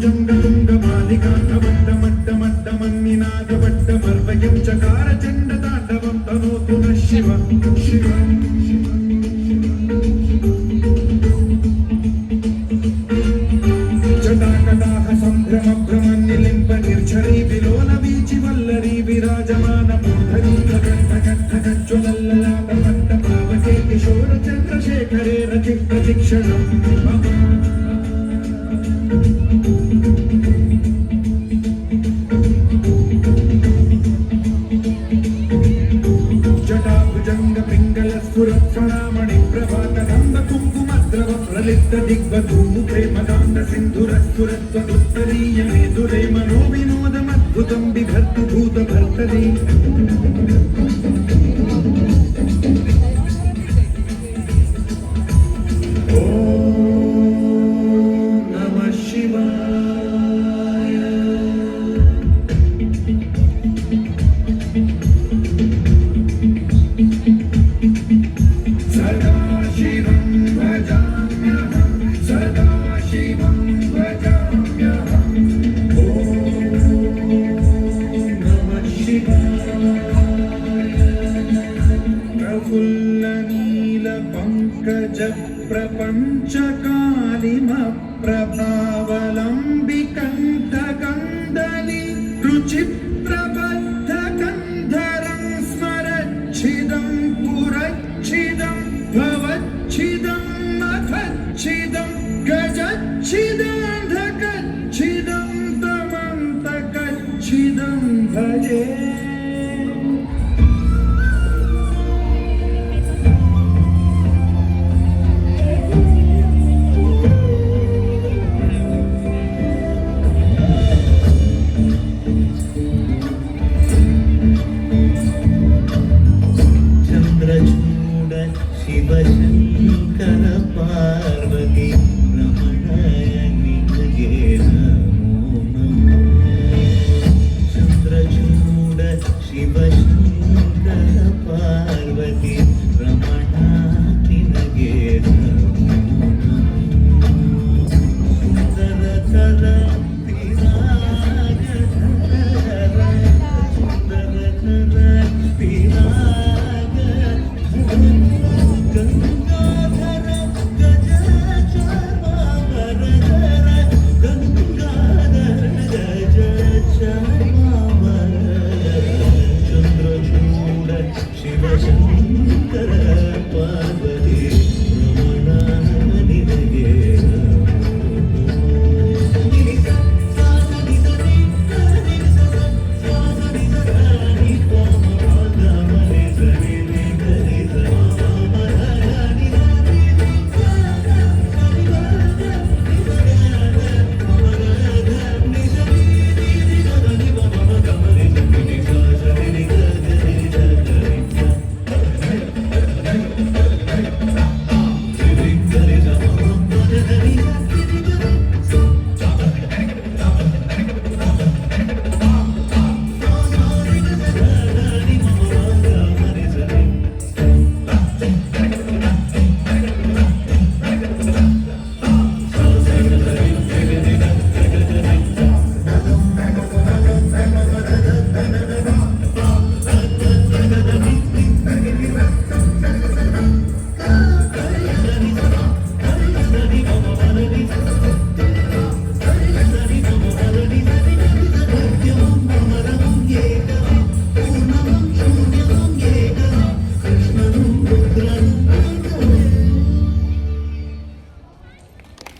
जटाभुजङ्गतुङ्गमालिकान्तवट्टमट्टमट्टमन्निनादवट्टमर्वयं चकारचण्डताण्डवं तनोतु नः शिव शिव जटाकटाह सम्भ्रमभ्रमन्निलिम्ब निर्झरी विलोलवीचि वल्लरी विराजमानमूर्धनी खगद्धगद्धगज्ज्वलल्ललाटपट्टपावके किशोरचन्द्रशेखरे रचिप्रशिक्षणम् दिग्वधूमुखे मदान्त सिन्धुरस्फुरत्वदुत्तरीयमे दुरे मनोविनोदमद्भुतं बिभर्तु भूतभर्तरी ॐ नमः शिवाय सदा शिवं भजाम्यहम् सदा शिवं भजाम्यहम् ॐ नमः शिवाय प्रफुल्लनीलपङ्कजप्रपञ्चकालिमप्रभावलम्बिकण्ठकन्दली रुचिप्रबद्धकन्धरं स्मरच्छिदं पुरच्छिदं भवच्छिदं मखच्छिदं गजच्छिदान्धकच्छिदं तमन्तकच्छिदं भजे चन्द्रचूड शिवशङ्कर पार्वती रमणाय निजगे नमो नमः चन्द्रचूड शिवशङ्कर पार्वती रमणाय निजगे नमो नमः सुन्दरतर